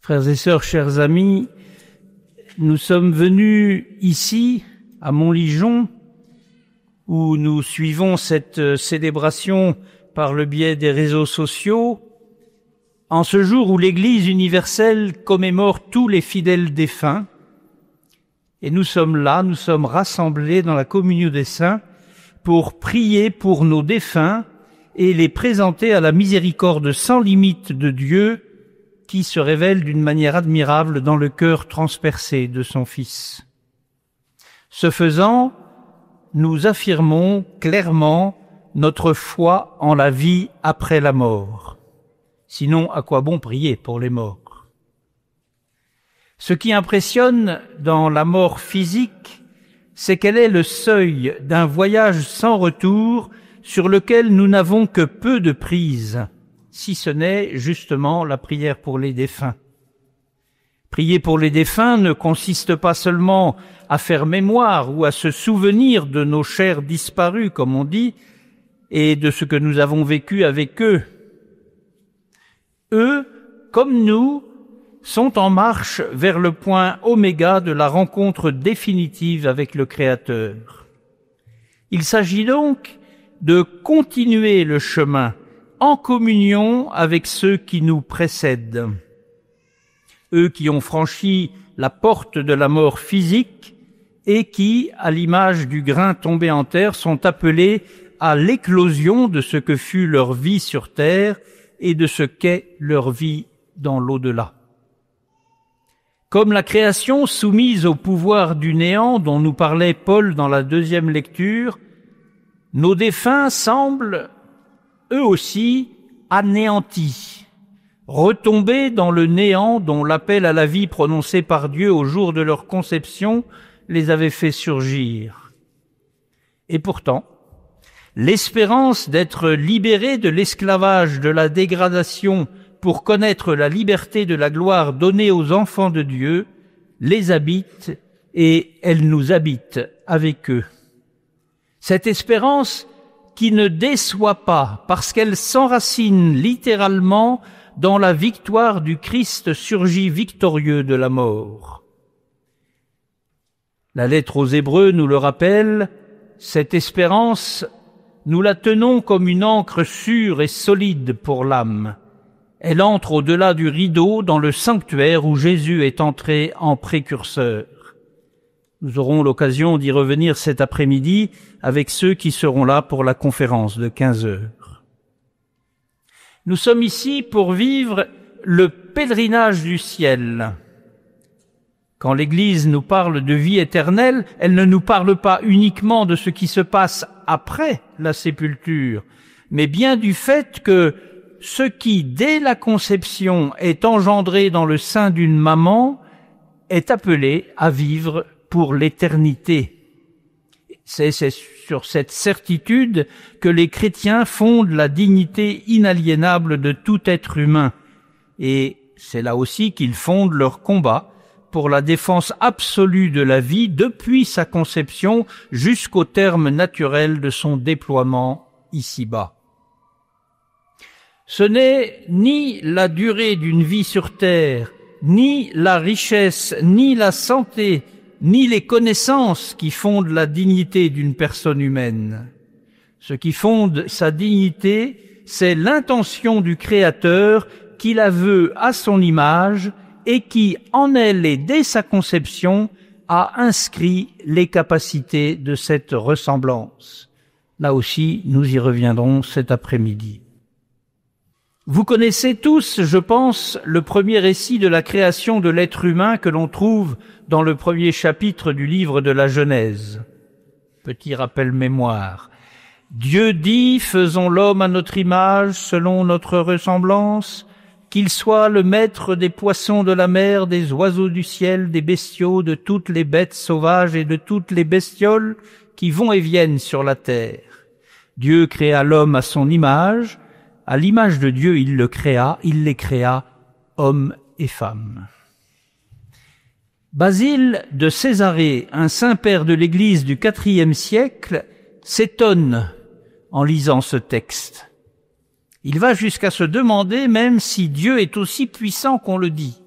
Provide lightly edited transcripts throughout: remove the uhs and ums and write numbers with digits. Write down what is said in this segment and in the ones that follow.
Frères et sœurs, chers amis, nous sommes venus ici, à Montligeon, où nous suivons cette célébration par le biais des réseaux sociaux, en ce jour où l'Église universelle commémore tous les fidèles défunts. Et nous sommes là, nous sommes rassemblés dans la communion des saints pour prier pour nos défunts et les présenter à la miséricorde sans limite de Dieu qui se révèle d'une manière admirable dans le cœur transpercé de son Fils. Ce faisant, nous affirmons clairement notre foi en la vie après la mort. Sinon, à quoi bon prier pour les morts? Ce qui impressionne dans la mort physique, c'est qu'elle est le seuil d'un voyage sans retour sur lequel nous n'avons que peu de prise, si ce n'est justement la prière pour les défunts. Prier pour les défunts ne consiste pas seulement à faire mémoire ou à se souvenir de nos chers disparus, comme on dit, et de ce que nous avons vécu avec eux. Eux, comme nous, sont en marche vers le point oméga de la rencontre définitive avec le Créateur. Il s'agit donc de continuer le chemin en communion avec ceux qui nous précèdent. Eux qui ont franchi la porte de la mort physique et qui, à l'image du grain tombé en terre, sont appelés à l'éclosion de ce que fut leur vie sur terre et de ce qu'est leur vie dans l'au-delà. Comme la création soumise au pouvoir du néant dont nous parlait Paul dans la deuxième lecture, nos défunts semblent, eux aussi, anéantis, retombés dans le néant dont l'appel à la vie prononcé par Dieu au jour de leur conception les avait fait surgir. Et pourtant, l'espérance d'être libérés de l'esclavage de la dégradation pour connaître la liberté de la gloire donnée aux enfants de Dieu, les habite et elle nous habite avec eux. Cette espérance qui ne déçoit pas parce qu'elle s'enracine littéralement dans la victoire du Christ surgi victorieux de la mort. La lettre aux Hébreux nous le rappelle, cette espérance, nous la tenons comme une ancre sûre et solide pour l'âme. Elle entre au-delà du rideau dans le sanctuaire où Jésus est entré en précurseur. Nous aurons l'occasion d'y revenir cet après-midi avec ceux qui seront là pour la conférence de 15 heures. Nous sommes ici pour vivre le pèlerinage du ciel. Quand l'Église nous parle de vie éternelle, elle ne nous parle pas uniquement de ce qui se passe après la sépulture, mais bien du fait que ce qui, dès la conception, est engendré dans le sein d'une maman, est appelé à vivre pour l'éternité. C'est sur cette certitude que les chrétiens fondent la dignité inaliénable de tout être humain. Et c'est là aussi qu'ils fondent leur combat pour la défense absolue de la vie depuis sa conception jusqu'au terme naturel de son déploiement ici-bas. Ce n'est ni la durée d'une vie sur terre, ni la richesse, ni la santé, ni les connaissances qui fondent la dignité d'une personne humaine. Ce qui fonde sa dignité, c'est l'intention du Créateur qui la veut à son image et qui, en elle et dès sa conception, a inscrit les capacités de cette ressemblance. Là aussi, nous y reviendrons cet après-midi. Vous connaissez tous, je pense, le premier récit de la création de l'être humain que l'on trouve dans le premier chapitre du livre de la Genèse. Petit rappel mémoire. Dieu dit, faisons l'homme à notre image, selon notre ressemblance, qu'il soit le maître des poissons de la mer, des oiseaux du ciel, des bestiaux, de toutes les bêtes sauvages et de toutes les bestioles qui vont et viennent sur la terre. Dieu créa l'homme à son image, à l'image de Dieu il le créa, il les créa, hommes et femmes. Basile de Césarée, un saint-père de l'Église du IVe siècle, s'étonne en lisant ce texte. Il va jusqu'à se demander même si Dieu est aussi puissant qu'on le dit.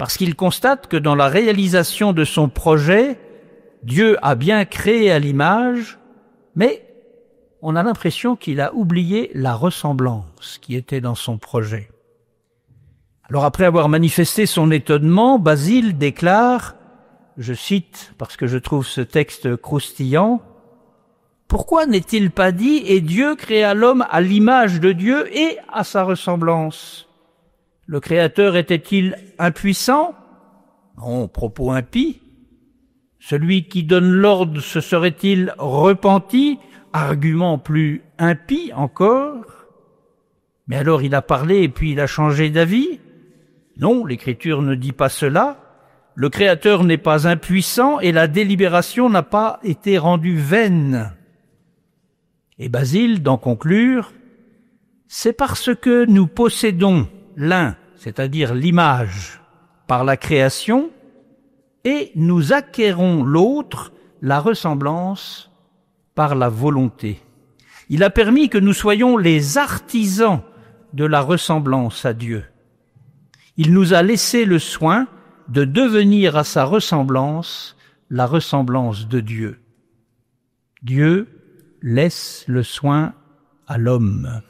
parce qu'il constate que dans la réalisation de son projet, Dieu a bien créé à l'image, mais on a l'impression qu'il a oublié la ressemblance qui était dans son projet. Alors après avoir manifesté son étonnement, Basile déclare, je cite parce que je trouve ce texte croustillant, « Pourquoi n'est-il pas dit « Et Dieu créa l'homme à l'image de Dieu et à sa ressemblance » Le Créateur était-il impuissant? Non, propos impie. Celui qui donne l'ordre se serait-il repenti? Argument plus impie encore. Mais alors il a parlé et puis il a changé d'avis? Non, l'Écriture ne dit pas cela. Le Créateur n'est pas impuissant et la délibération n'a pas été rendue vaine. Et Basile, d'en conclure, c'est parce que nous possédons l'un, c'est-à-dire l'image, par la création, et nous acquérons l'autre, la ressemblance, par la volonté. Il a permis que nous soyons les artisans de la ressemblance à Dieu. Il nous a laissé le soin de devenir à sa ressemblance la ressemblance de Dieu. Dieu laisse le soin à l'homme.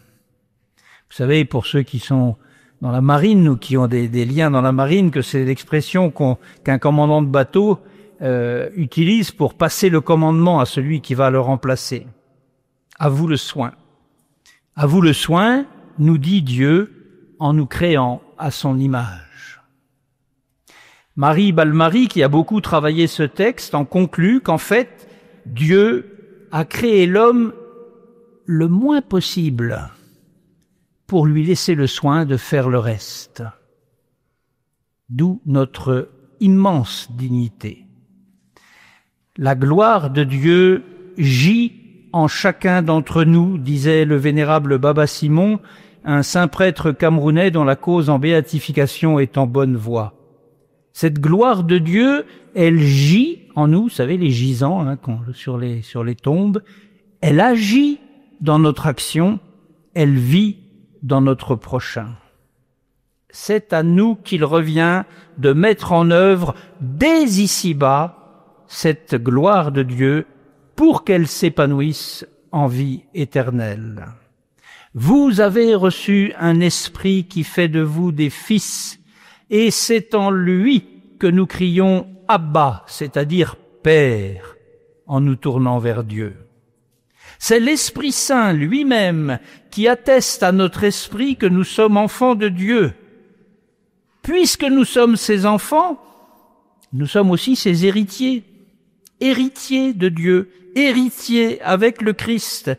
Vous savez, pour ceux qui sont dans la marine ou qui ont des liens dans la marine, que c'est l'expression qu'un commandant de bateau utilise pour passer le commandement à celui qui va le remplacer. À vous le soin. À vous le soin, nous dit Dieu en nous créant à son image. Marie Balmary, qui a beaucoup travaillé ce texte, en conclut qu'en fait, Dieu a créé l'homme le moins possible pour lui laisser le soin de faire le reste. D'où notre immense dignité. La gloire de Dieu gît en chacun d'entre nous, disait le vénérable Baba Simon, un saint prêtre camerounais dont la cause en béatification est en bonne voie. Cette gloire de Dieu, elle gît en nous, vous savez, les gisants sur les tombes, elle agit dans notre action, elle vit dans notre prochain. C'est à nous qu'il revient de mettre en œuvre dès ici-bas cette gloire de Dieu pour qu'elle s'épanouisse en vie éternelle. Vous avez reçu un esprit qui fait de vous des fils, et c'est en lui que nous crions « Abba », c'est-à-dire « Père », en nous tournant vers Dieu. C'est l'Esprit Saint lui-même qui atteste à notre esprit que nous sommes enfants de Dieu. Puisque nous sommes ses enfants, nous sommes aussi ses héritiers, héritiers de Dieu, héritiers avec le Christ,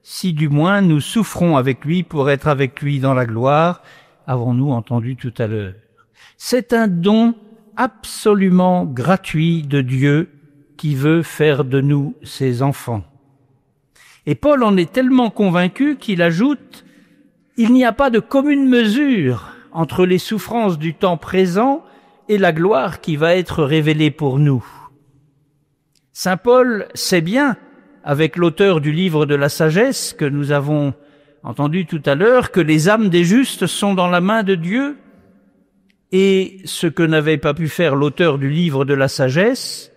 si du moins nous souffrons avec lui pour être avec lui dans la gloire, avons-nous entendu tout à l'heure. C'est un don absolument gratuit de Dieu qui veut faire de nous ses enfants. Et Paul en est tellement convaincu qu'il ajoute « Il n'y a pas de commune mesure entre les souffrances du temps présent et la gloire qui va être révélée pour nous. » Saint Paul sait bien, avec l'auteur du livre de la sagesse que nous avons entendu tout à l'heure, que les âmes des justes sont dans la main de Dieu, et ce que n'avait pas pu faire l'auteur du livre de la sagesse,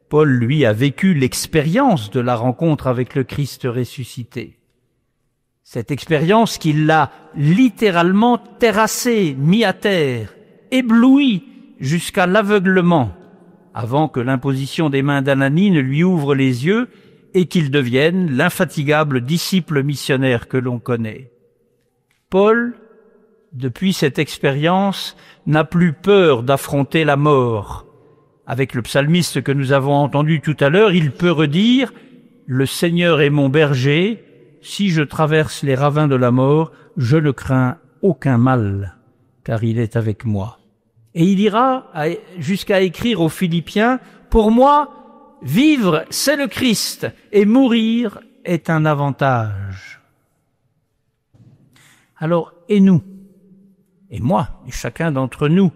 Paul, lui, a vécu l'expérience de la rencontre avec le Christ ressuscité. Cette expérience qui l'a littéralement terrassé, mis à terre, ébloui jusqu'à l'aveuglement, avant que l'imposition des mains d'Ananie ne lui ouvre les yeux et qu'il devienne l'infatigable disciple missionnaire que l'on connaît. Paul, depuis cette expérience, n'a plus peur d'affronter la mort. Avec le psalmiste que nous avons entendu tout à l'heure, il peut redire « Le Seigneur est mon berger, si je traverse les ravins de la mort, je ne crains aucun mal, car il est avec moi. » Et il ira jusqu'à écrire aux Philippiens « Pour moi, vivre, c'est le Christ, et mourir est un avantage. » Alors, et nous, et moi, et chacun d'entre nous,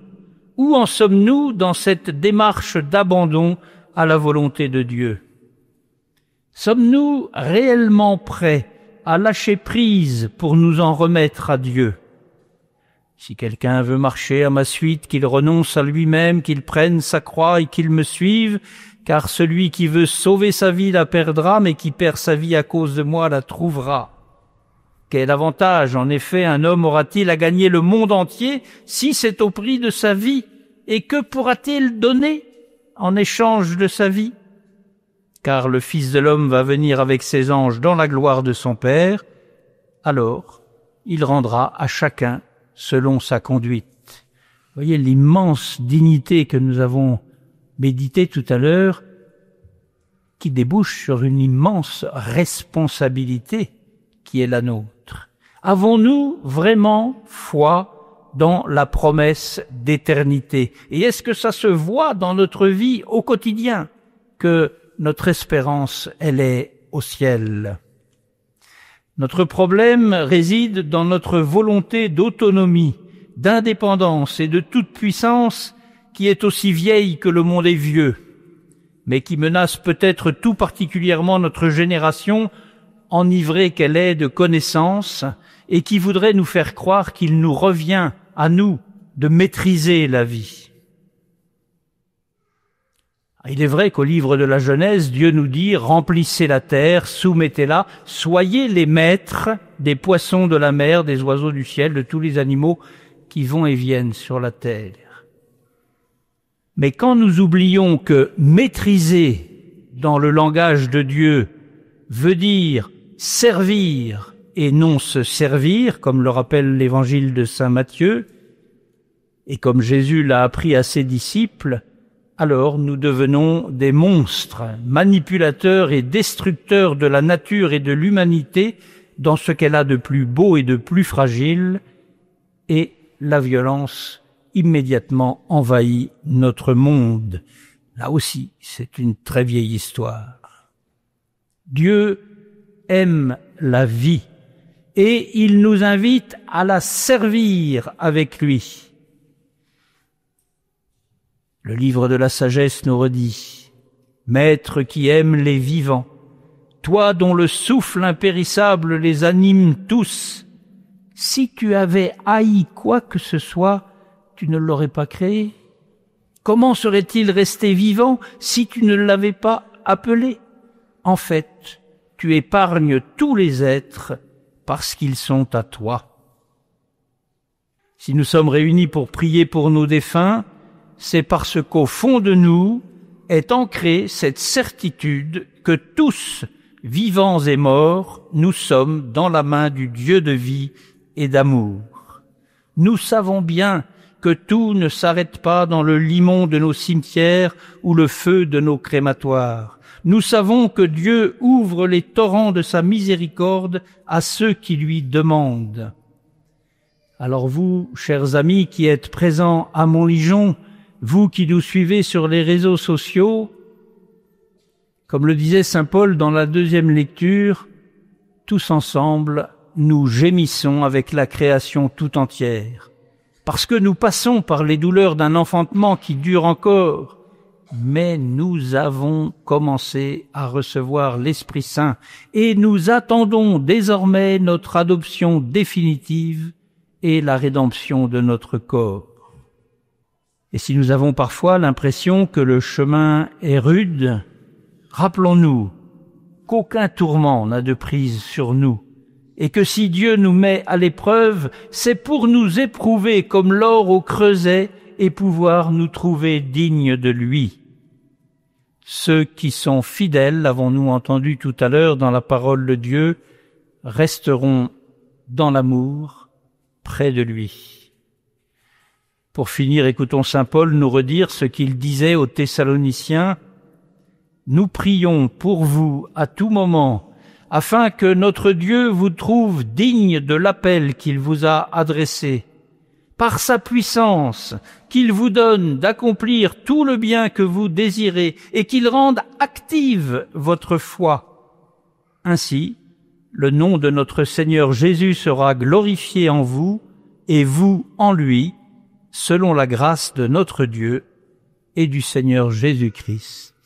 où en sommes-nous dans cette démarche d'abandon à la volonté de Dieu? Sommes-nous réellement prêts à lâcher prise pour nous en remettre à Dieu? Si quelqu'un veut marcher à ma suite, qu'il renonce à lui-même, qu'il prenne sa croix et qu'il me suive, car celui qui veut sauver sa vie la perdra, mais qui perd sa vie à cause de moi la trouvera. Quel avantage, en effet, un homme aura-t-il à gagner le monde entier si c'est au prix de sa vie? Et que pourra-t-il donner en échange de sa vie? Car le Fils de l'homme va venir avec ses anges dans la gloire de son Père, alors il rendra à chacun selon sa conduite. Voyez l'immense dignité que nous avons méditée tout à l'heure, qui débouche sur une immense responsabilité qui est la nôtre. Avons-nous vraiment foi dans la promesse d'éternité? Et est-ce que ça se voit dans notre vie au quotidien, que notre espérance, elle est au ciel? Notre problème réside dans notre volonté d'autonomie, d'indépendance et de toute puissance qui est aussi vieille que le monde est vieux, mais qui menace peut-être tout particulièrement notre génération, enivrée qu'elle est de connaissances, et qui voudrait nous faire croire qu'il nous revient à nous de maîtriser la vie. Il est vrai qu'au livre de la Genèse, Dieu nous dit « Remplissez la terre, soumettez-la, soyez les maîtres des poissons de la mer, des oiseaux du ciel, de tous les animaux qui vont et viennent sur la terre. » Mais quand nous oublions que maîtriser dans le langage de Dieu veut dire servir et non se servir, comme le rappelle l'évangile de saint Matthieu, et comme Jésus l'a appris à ses disciples, alors nous devenons des monstres, manipulateurs et destructeurs de la nature et de l'humanité dans ce qu'elle a de plus beau et de plus fragile, et la violence immédiatement envahit notre monde. Là aussi, c'est une très vieille histoire. Dieu aime la vie et il nous invite à la servir avec lui. Le livre de la sagesse nous redit « Maître qui aime les vivants, toi dont le souffle impérissable les anime tous, si tu avais haï quoi que ce soit, tu ne l'aurais pas créé. Comment serait-il resté vivant si tu ne l'avais pas appelé? En fait, tu épargnes tous les êtres parce qu'ils sont à toi. » Si nous sommes réunis pour prier pour nos défunts, c'est parce qu'au fond de nous est ancrée cette certitude que tous, vivants et morts, nous sommes dans la main du Dieu de vie et d'amour. Nous savons bien que tout ne s'arrête pas dans le limon de nos cimetières ou le feu de nos crématoires. Nous savons que Dieu ouvre les torrents de sa miséricorde à ceux qui lui demandent. Alors vous, chers amis qui êtes présents à Montligeon, vous qui nous suivez sur les réseaux sociaux, comme le disait saint Paul dans la deuxième lecture, tous ensemble, nous gémissons avec la création tout entière, parce que nous passons par les douleurs d'un enfantement qui dure encore, mais nous avons commencé à recevoir l'Esprit Saint et nous attendons désormais notre adoption définitive et la rédemption de notre corps. Et si nous avons parfois l'impression que le chemin est rude, rappelons-nous qu'aucun tourment n'a de prise sur nous, et que si Dieu nous met à l'épreuve, c'est pour nous éprouver comme l'or au creuset et pouvoir nous trouver dignes de lui. Ceux qui sont fidèles, l'avons-nous entendu tout à l'heure dans la parole de Dieu, resteront dans l'amour près de lui. Pour finir, écoutons saint Paul nous redire ce qu'il disait aux Thessaloniciens. « Nous prions pour vous à tout moment, afin que notre Dieu vous trouve digne de l'appel qu'il vous a adressé, par sa puissance, qu'il vous donne d'accomplir tout le bien que vous désirez et qu'il rende active votre foi. Ainsi, le nom de notre Seigneur Jésus sera glorifié en vous et vous en lui, selon la grâce de notre Dieu et du Seigneur Jésus-Christ.